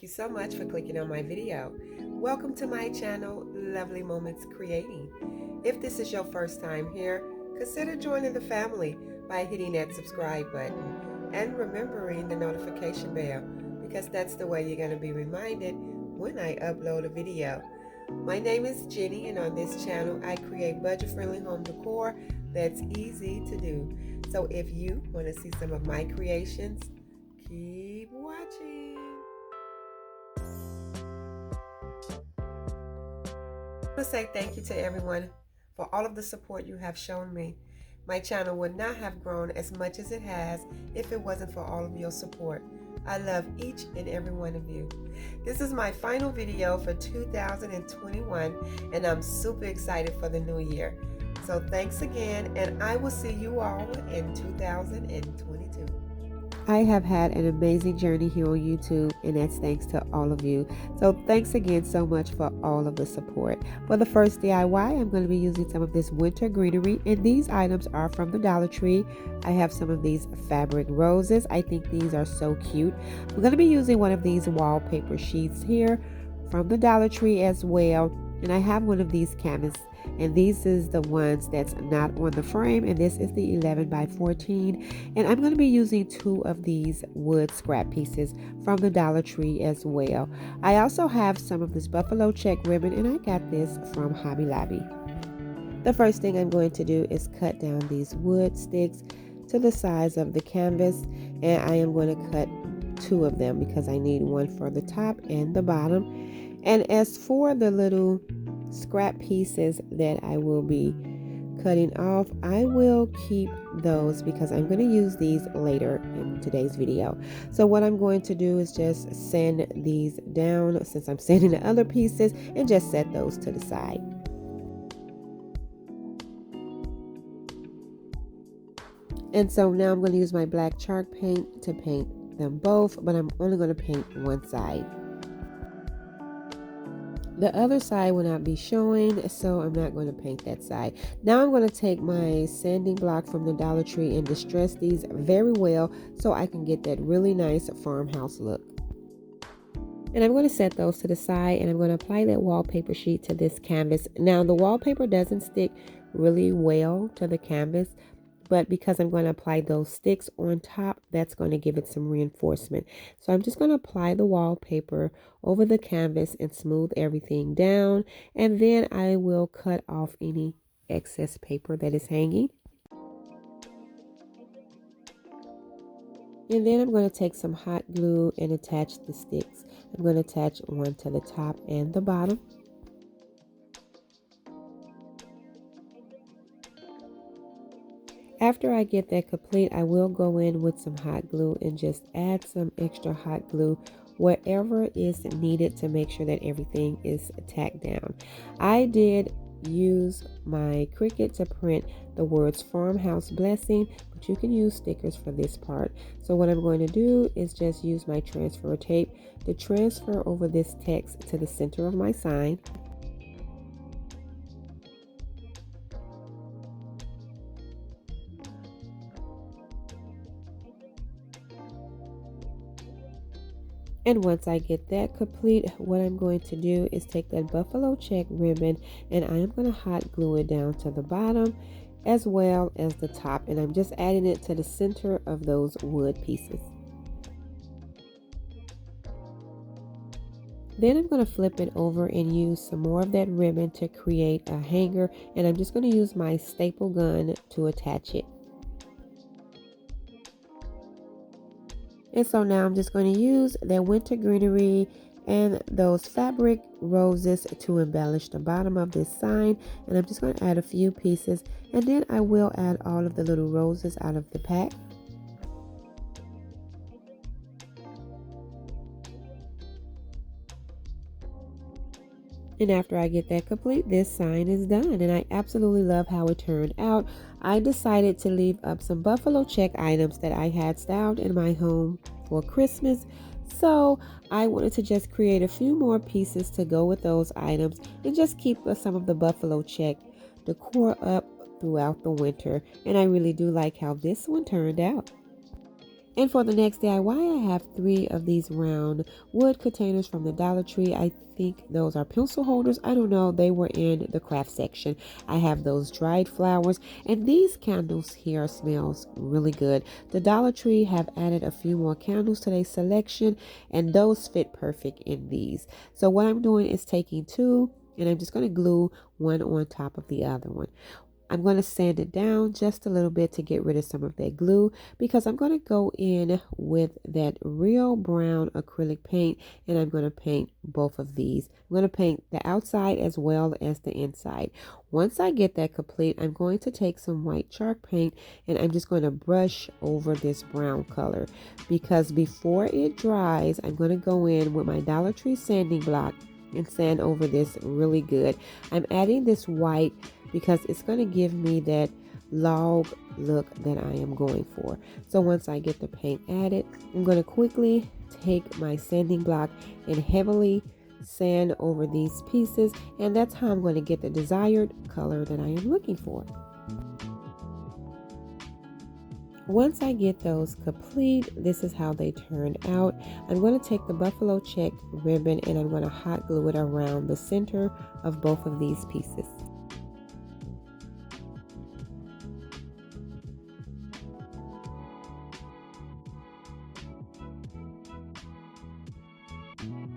Thank you so much for clicking on my video. Welcome to my channel, Lovely Moments Creating. If this is your first time here, consider joining the family by hitting that subscribe button and remembering the notification bell, because that's the way you're going to be reminded when I upload a video. My name is Jenny, and on this channel I create budget-friendly home decor that's easy to do. So if you want to see some of my creations, keep watching. I want to say thank you to everyone for all of the support you have shown me. My channel would not have grown as much as it has if it wasn't for all of your support. I love each and every one of you. This is my final video for 2021, and I'm super excited for the new year. So thanks again, and I will see you all in 2022. I have had an amazing journey here on YouTube, and that's thanks to all of you. So thanks again so much for all of the support. For the first DIY, I'm going to be using some of this winter greenery, and these items are from the Dollar Tree. I have some of these fabric roses. I think these are so cute. I'm going to be using one of these wallpaper sheets here from the Dollar Tree as well. And I have one of these canvas, and these is the ones that's not on the frame, and this is the 11 by 14, and I'm going to be using 2 of these wood scrap pieces from the Dollar Tree as well. I also have some of this buffalo check ribbon, and I got this from Hobby Lobby. The first thing I'm going to do is cut down these wood sticks to the size of the canvas, and I am going to cut 2 of them because I need one for the top and the bottom. And as for the little scrap pieces that I will be cutting off, I will keep those because I'm going to use these later in today's video. So what I'm going to do is just sand these down since I'm sanding the other pieces, and just set those to the side. And so now I'm going to use my black chalk paint to paint them both, but I'm only going to paint one side. The other side will not be showing, so I'm not going to paint that side. Now I'm going to take my sanding block from the Dollar Tree and distress these very well so I can get that really nice farmhouse look. And I'm going to set those to the side, and I'm going to apply that wallpaper sheet to this canvas. Now the wallpaper doesn't stick really well to the canvas, but because I'm going to apply those sticks on top, that's going to give it some reinforcement. So I'm just going to apply the wallpaper over the canvas and smooth everything down, and then I will cut off any excess paper that is hanging. And then I'm going to take some hot glue and attach the sticks. I'm going to attach one to the top and the bottom. After I get that complete, I will go in with some hot glue and just add some extra hot glue wherever is needed to make sure that everything is tacked down. I did use my Cricut to print the words Farmhouse Blessing, but you can use stickers for this part. So what I'm going to do is just use my transfer tape to transfer over this text to the center of my sign. And once I get that complete, what I'm going to do is take that buffalo check ribbon, and I am going to hot glue it down to the bottom as well as the top, and I'm just adding it to the center of those wood pieces. Then I'm going to flip it over and use some more of that ribbon to create a hanger, and I'm just going to use my staple gun to attach it. And so now I'm just going to use that winter greenery and those fabric roses to embellish the bottom of this sign. And I'm just going to add a few pieces, and then I will add all of the little roses out of the pack. And after I get that complete, this sign is done, and I absolutely love how it turned out. I decided to leave up some buffalo check items that I had styled in my home for Christmas. So I wanted to just create a few more pieces to go with those items and just keep some of the buffalo check decor up throughout the winter. And I really do like how this one turned out. And for the next DIY, I have 3 of these round wood containers from the Dollar Tree. I think those are pencil holders. I don't know. They were in the craft section. I have those dried flowers, and these candles here smells really good. The Dollar Tree have added a few more candles to their selection, and those fit perfect in these. So what I'm doing is taking 2, and I'm just going to glue one on top of the other one. I'm going to sand it down just a little bit to get rid of some of that glue, because I'm going to go in with that real brown acrylic paint, and I'm going to paint both of these. I'm going to paint the outside as well as the inside. Once I get that complete, I'm going to take some white chalk paint, and I'm just going to brush over this brown color, because before it dries, I'm going to go in with my Dollar Tree sanding block and sand over this really good. I'm adding this white because it's going to give me that log look that I am going for. So once I get the paint added, I'm going to quickly take my sanding block and heavily sand over these pieces, and that's how I'm going to get the desired color that I am looking for. Once I get those complete, this is how they turned out. I'm going to take the buffalo check ribbon and I'm going to hot glue it around the center of both of these pieces.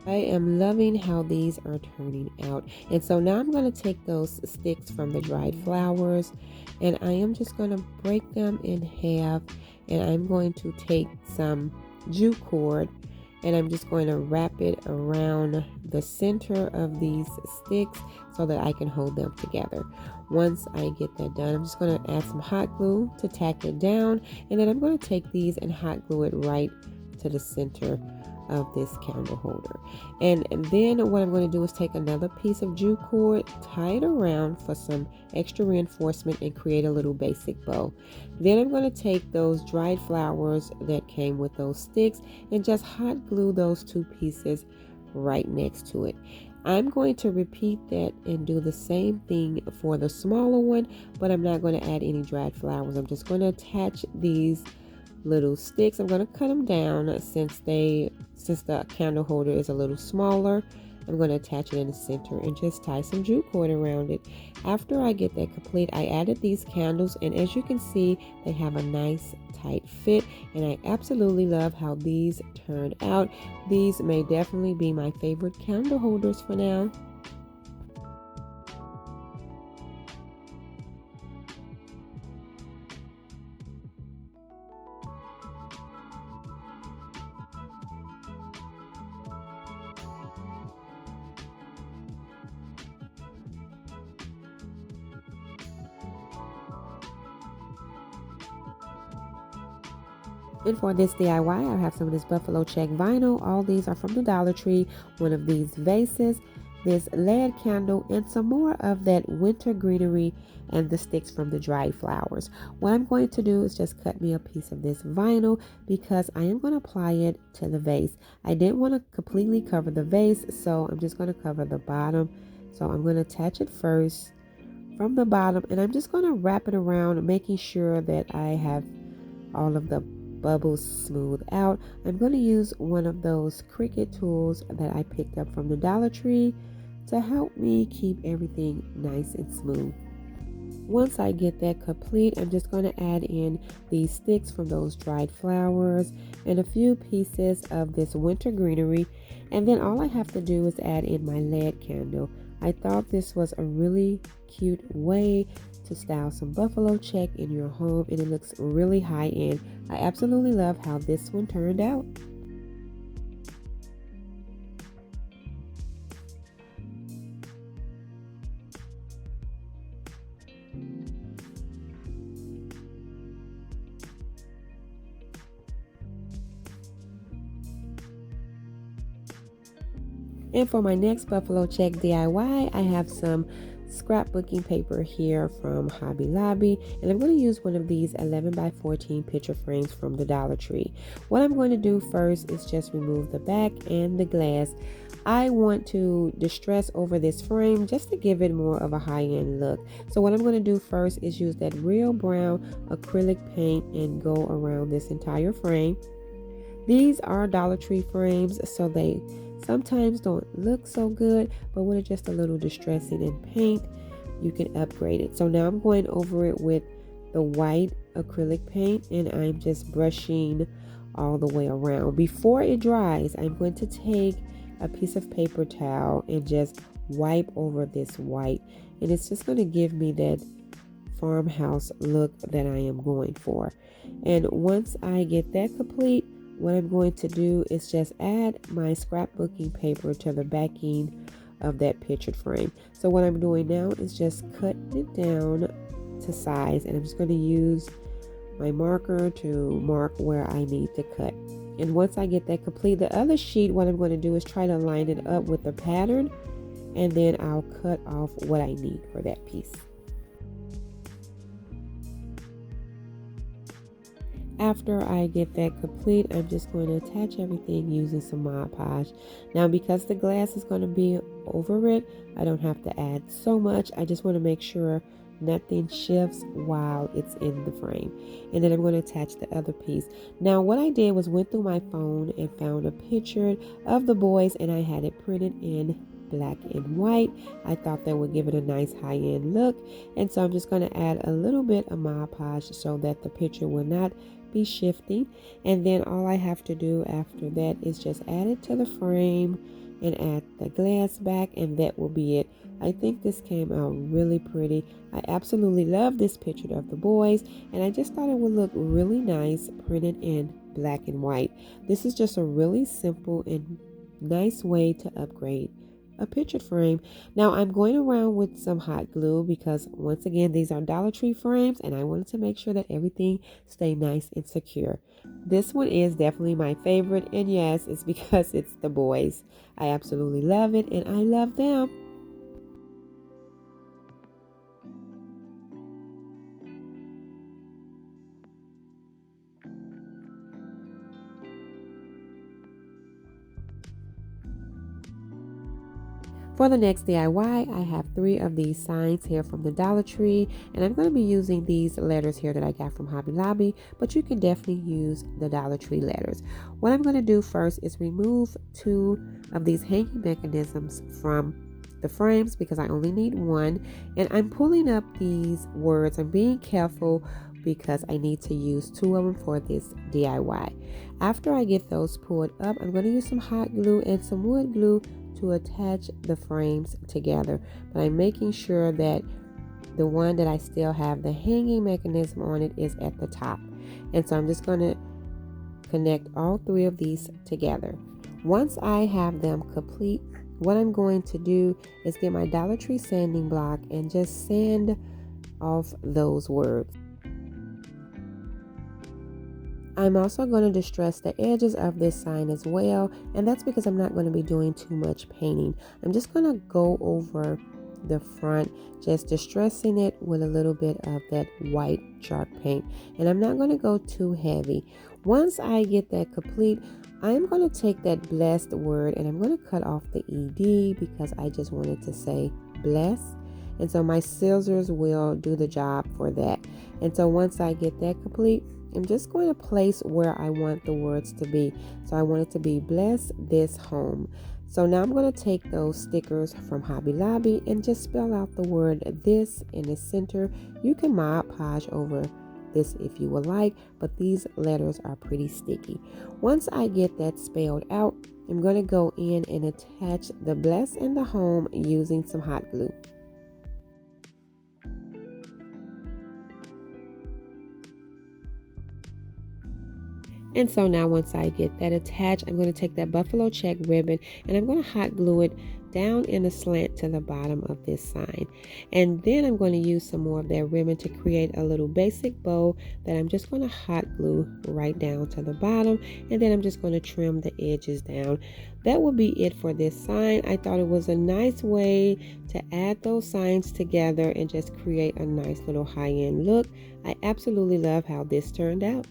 I am loving how these are turning out. And so now I'm going to take those sticks from the dried flowers, and I am just going to break them in half, and I'm going to take some jute cord and I'm just going to wrap it around the center of these sticks so that I can hold them together. Once I get that done, I'm just going to add some hot glue to tack it down, and then I'm going to take these and hot glue it right to the center of this candle holder. And then what I'm going to do is take another piece of jute cord, tie it around for some extra reinforcement, and create a little basic bow. Then I'm going to take those dried flowers that came with those sticks and just hot glue those 2 pieces right next to it. I'm going to repeat that and do the same thing for the smaller one, but I'm not going to add any dried flowers. I'm just going to attach these little sticks. I'm going to cut them down since the candle holder is a little smaller. I'm going to attach it in the center and just tie some jute cord around it. After I get that complete, I added these candles, and as you can see, they have a nice tight fit, and I absolutely love how these turned out. These may definitely be my favorite candle holders for now. And for this DIY, I have some of this buffalo check vinyl. All these are from the Dollar Tree. One of these vases, this lead candle, and some more of that winter greenery and the sticks from the dried flowers. What I'm going to do is just cut me a piece of this vinyl because I am going to apply it to the vase. I didn't want to completely cover the vase, so I'm just going to cover the bottom. So I'm going to attach it first from the bottom, and I'm just going to wrap it around, making sure that I have all of the bubbles smooth out. I'm going to use one of those Cricut tools that I picked up from the Dollar Tree to help me keep everything nice and smooth. Once I get that complete, I'm just going to add in these sticks from those dried flowers and a few pieces of this winter greenery, and then all I have to do is add in my lead candle. I thought this was a really cute way to style some buffalo check in your home, and it looks really high end. I absolutely love how this one turned out. And for my next buffalo check DIY, I have some scrapbooking paper here from Hobby Lobby, and I'm going to use one of these 11 by 14 picture frames from the Dollar Tree. What I'm going to do first is just remove the back and the glass. I want to distress over this frame just to give it more of a high-end look. So what I'm going to do first is use that real brown acrylic paint and go around this entire frame. These are Dollar Tree frames, so they sometimes don't look so good, but with just a little distressing in paint, you can upgrade it. So now I'm going over it with the white acrylic paint, and I'm just brushing all the way around. Before it dries, I'm going to take a piece of paper towel and just wipe over this white, and it's just going to give me that farmhouse look that I am going for. And once I get that complete, what I'm going to do is just add my scrapbooking paper to the backing of that pictured frame. So what I'm doing now is just cutting it down to size, and I'm just going to use my marker to mark where I need to cut. And once I get that complete, the other sheet, what I'm going to do is try to line it up with the pattern, and then I'll cut off what I need for that piece. After I get that complete, I'm just going to attach everything using some Mod Podge. Now, because the glass is going to be over it, I don't have to add so much. I just want to make sure nothing shifts while it's in the frame. And then I'm going to attach the other piece. Now, what I did was went through my phone and found a picture of the boys, and I had it printed in black and white. I thought that would give it a nice high-end look, and so I'm just going to add a little bit of Mod Podge so that the picture will not be shifting. And then all I have to do after that is just add it to the frame and add the glass back, and that will be it. I think this came out really pretty. I absolutely love this picture of the boys, and I just thought it would look really nice printed in black and white. This is just a really simple and nice way to upgrade a picture frame. Now I'm going around with some hot glue because once again these are Dollar Tree frames, and I wanted to make sure that everything stay nice and secure. This one is definitely my favorite, and yes, it's because it's the boys. I absolutely love it, and I love them. For the next DIY, I have 3 of these signs here from the Dollar Tree, and I'm going to be using these letters here that I got from Hobby Lobby, but you can definitely use the Dollar Tree letters. What I'm going to do first is remove 2 of these hanging mechanisms from the frames because I only need 1, and I'm pulling up these words. I'm being careful because I need to use 2 of them for this DIY. After I get those pulled up, I'm going to use some hot glue and some wood glue to attach the frames together, but I'm making sure that the one that I still have the hanging mechanism on it is at the top. And so I'm just going to connect all 3 of these together. Once I have them complete, what I'm going to do is get my Dollar Tree sanding block and just sand off those words. I'm also going to distress the edges of this sign as well, and that's because I'm not going to be doing too much painting. I'm just going to go over the front, just distressing it with a little bit of that white chalk paint, and I'm not going to go too heavy. Once I get that complete, I'm going to take that blessed word and I'm going to cut off the ED because I just wanted to say bless. And so my scissors will do the job for that. And so once I get that complete, I'm just going to place where I want the words to be. So I want it to be bless this home. So now I'm going to take those stickers from Hobby Lobby and just spell out the word this in the center. You can Mod Podge over this if you would like, but these letters are pretty sticky. Once I get that spelled out, I'm going to go in and attach the bless and the home using some hot glue. And so now once I get that attached, I'm going to take that buffalo check ribbon and I'm going to hot glue it down in a slant to the bottom of this sign. And then I'm going to use some more of that ribbon to create a little basic bow that I'm just going to hot glue right down to the bottom. And then I'm just going to trim the edges down. That will be it for this sign. I thought it was a nice way to add those signs together and just create a nice little high-end look. I absolutely love how this turned out.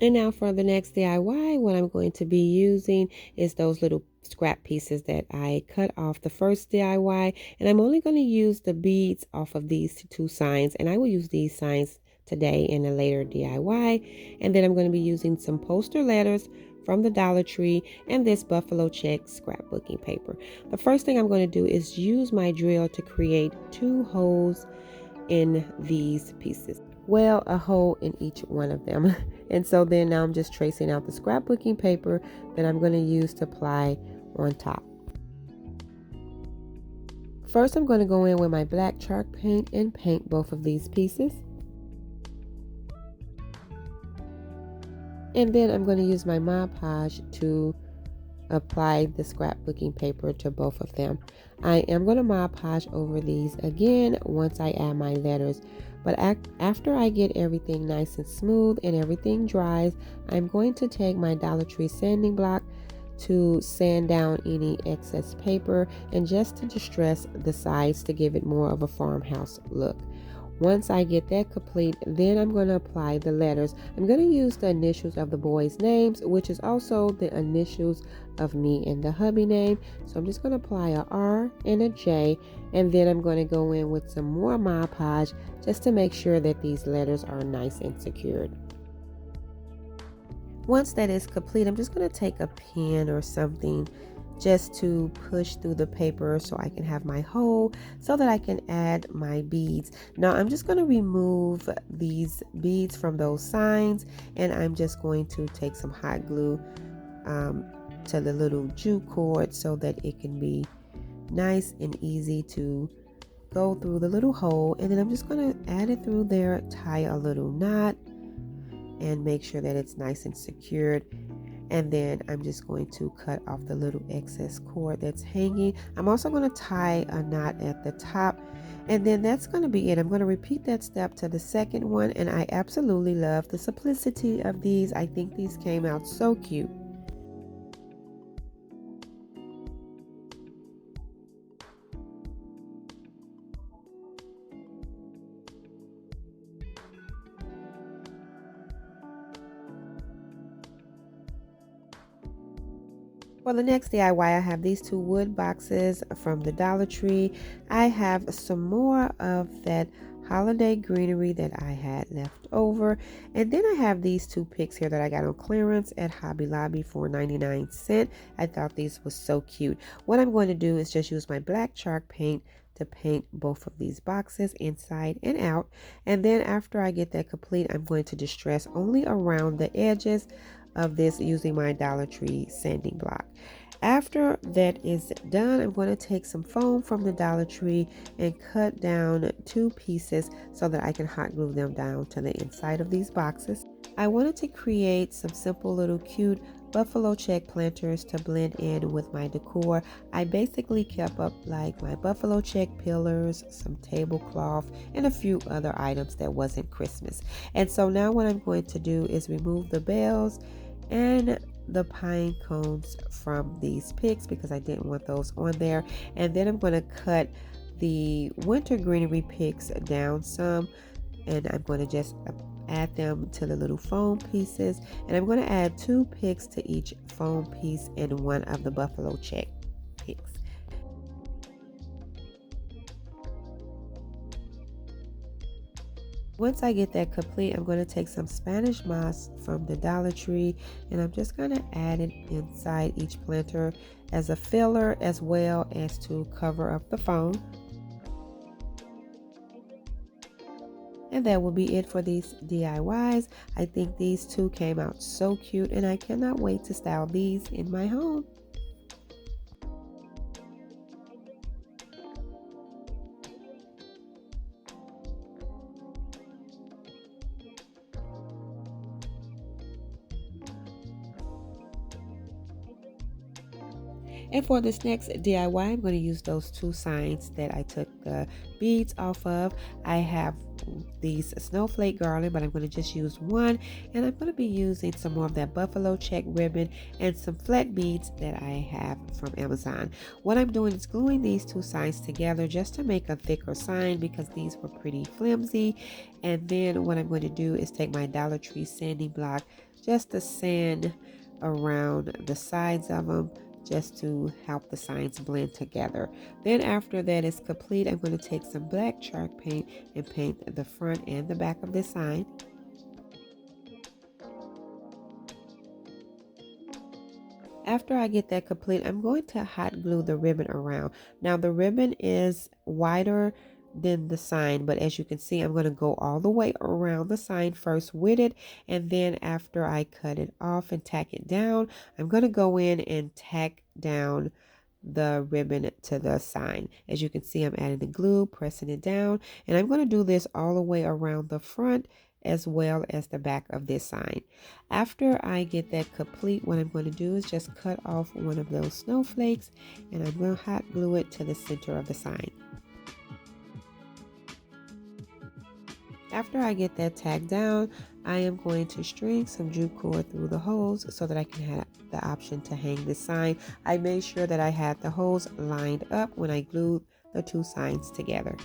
And now for the next DIY, what I'm going to be using is those little scrap pieces that I cut off the first DIY. And I'm only going to use the beads off of these two signs. And I will use these signs today in a later DIY. And then I'm going to be using some poster letters from the Dollar Tree and this buffalo check scrapbooking paper. The first thing I'm going to do is use my drill to create 2 holes in these pieces. Well, a hole in each one of them. And so then now I'm just tracing out the scrapbooking paper that I'm going to use to apply on top. First, I'm going to go in with my black chalk paint and paint both of these pieces. And then I'm going to use my Mod Podge to apply the scrapbooking paper to both of them. I am going to Mod Podge over these again once I add my letters. But after I get everything nice and smooth and everything dries, I'm going to take my Dollar Tree sanding block to sand down any excess paper and just to distress the sides to give it more of a farmhouse look. Once I get that complete, then I'm going to apply the letters. I'm going to use the initials of the boys' names, which is also the initials of me and the hubby name. So I'm just going to apply a R and a J, and then I'm going to go in with some more Mod Podge just to make sure that these letters are nice and secured. Once that is complete, I'm just going to take a pen or something just to push through the paper so I can have my hole so that I can add my beads. Now I'm just going to remove these beads from those signs, and I'm just going to take some hot glue to the little jute cord so that it can be nice and easy to go through the little hole. And then I'm just going to add it through there, tie a little knot, and make sure that it's nice and secured. And then I'm just going to cut off the little excess cord that's hanging. I'm also going to tie a knot at the top, and then that's going to be it. I'm going to repeat that step to the second one, and I absolutely love the simplicity of these. I think these came out so cute. For the next DIY, I have these 2 wood boxes from the Dollar Tree. I have some more of that holiday greenery that I had left over. And then I have these 2 picks here that I got on clearance at Hobby Lobby for 99¢. I thought these were so cute. What I'm going to do is just use my black chalk paint to paint both of these boxes inside and out. And then after I get that complete, I'm going to distress only around the edges of this using my Dollar Tree sanding block. After that is done, I'm going to take some foam from the Dollar Tree and cut down 2 pieces so that I can hot glue them down to the inside of these boxes. I wanted to create some simple little cute buffalo check planters to blend in with my decor. I basically kept up like my buffalo check pillars, some tablecloth, and a few other items that wasn't Christmas. And so now what I'm going to do is remove the bells and the pine cones from these picks because I didn't want those on there. And then I'm going to cut the winter greenery picks down some, and I'm going to just add them to the little foam pieces, and I'm going to add 2 picks to each foam piece and 1 of the buffalo check picks. Once I get that complete, I'm going to take some Spanish moss from the Dollar Tree, and I'm just going to add it inside each planter as a filler as well as to cover up the foam. And that will be it for these DIYs. I think these 2 came out so cute, and I cannot wait to style these in my home. And for this next DIY, I'm going to use those 2 signs that I took the beads off of. I have these snowflake garland, but I'm going to just use 1. And I'm going to be using some more of that buffalo check ribbon and some flat beads that I have from Amazon. What I'm doing is gluing these 2 signs together just to make a thicker sign because these were pretty flimsy. And then what I'm going to do is take my Dollar Tree sanding block just to sand around the sides of them, just to help the signs blend together. Then after that is complete, I'm going to take some black chalk paint and paint the front and the back of this sign. After I get that complete, I'm going to hot glue the ribbon around. Now the ribbon is wider than the sign, but as you can see, I'm going to go all the way around the sign first with it, and then after I cut it off and tack it down, I'm going to go in and tack down the ribbon to the sign. As you can see, I'm adding the glue, pressing it down, and I'm going to do this all the way around the front as well as the back of this sign. After I get that complete, what I'm going to do is just cut off one of those snowflakes, and I'm going to hot glue it to the center of the sign. After I get that tagged down, I am going to string some jute cord through the holes so that I can have the option to hang this sign. I made sure that I had the holes lined up when I glued the two signs together.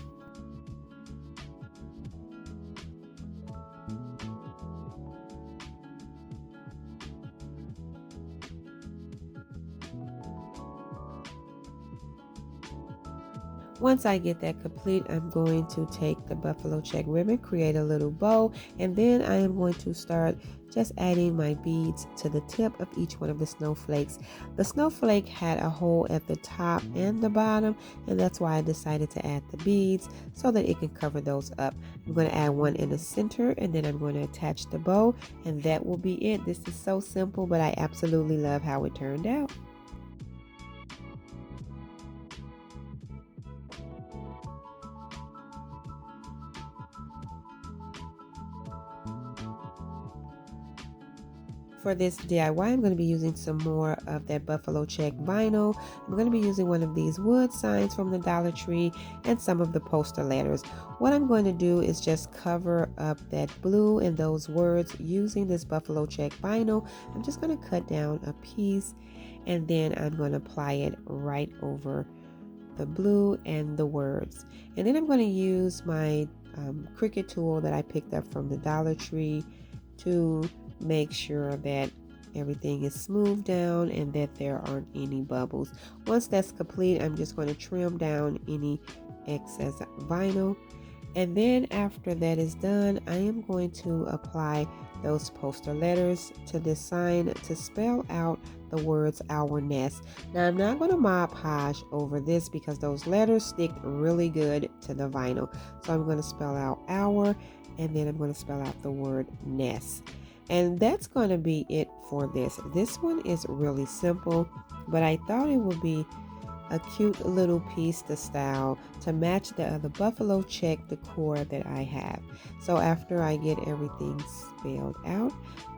Once I get that complete, I'm going to take the buffalo check ribbon, create a little bow, and then I am going to start just adding my beads to the tip of each one of the snowflakes. The snowflake had a hole at the top and the bottom, and that's why I decided to add the beads so that it can cover those up. I'm going to add one in the center, and then I'm going to attach the bow, and that will be it. This is so simple, but I absolutely love how it turned out. For this DIY, I'm going to be using some more of that buffalo check vinyl. I'm going to be using one of these wood signs from the Dollar Tree and some of the poster letters. What I'm going to do is just cover up that blue and those words using this buffalo check vinyl. I'm just going to cut down a piece, and then I'm going to apply it right over the blue and the words. And then I'm going to use my Cricut tool that I picked up from the Dollar Tree to make sure that everything is smoothed down and that there aren't any bubbles. Once that's complete, I'm just going to trim down any excess vinyl, and then after that is done, I am going to apply those poster letters to this sign to spell out the words "Our Nest." Now I'm not going to Mod Podge over this because those letters stick really good to the vinyl, so I'm going to spell out "our," and then I'm going to spell out the word "nest." And that's going to be it for this. This one is really simple, but I thought it would be a cute little piece to style to match the other buffalo check decor that I have. So after I get everything spelled out,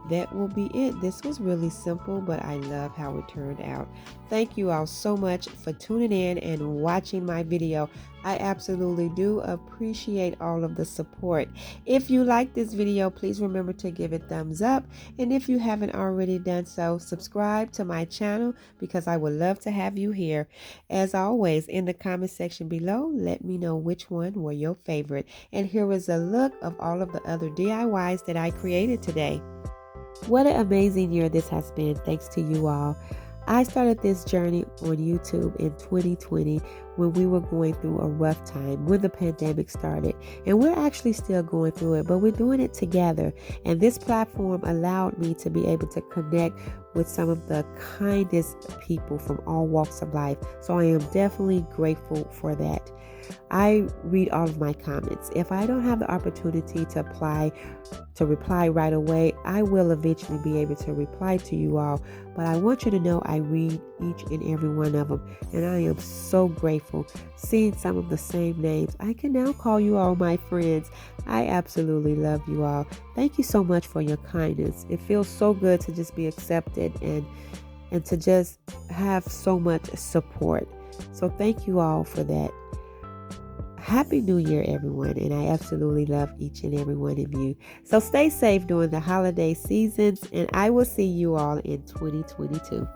that will be it. This was really simple, but I love how it turned out. Thank you all so much for tuning in and watching my video. I absolutely do appreciate all of the support. If you like this video, please remember to give it thumbs up. And if you haven't already done so, subscribe to my channel because I would love to have you here. As always, in the comment section below, let me know which one were your favorite. And here is a look of all of the other DIYs that I created today. What an amazing year this has been, thanks to you all. I started this journey on YouTube in 2020 when we were going through a rough time when the pandemic started. And we're actually still going through it, but we're doing it together. And this platform allowed me to be able to connect with some of the kindest people from all walks of life. So I am definitely grateful for that. I read all of my comments. If I don't have the opportunity to reply right away, I will eventually be able to reply to you all. But I want you to know I read each and every one of them. And I am so grateful seeing some of the same names. I can now call you all my friends. I absolutely love you all. Thank you so much for your kindness. It feels so good to just be accepted and to just have so much support. So thank you all for that. Happy New Year, everyone, and I absolutely love each and every one of you. So stay safe during the holiday seasons, and I will see you all in 2022.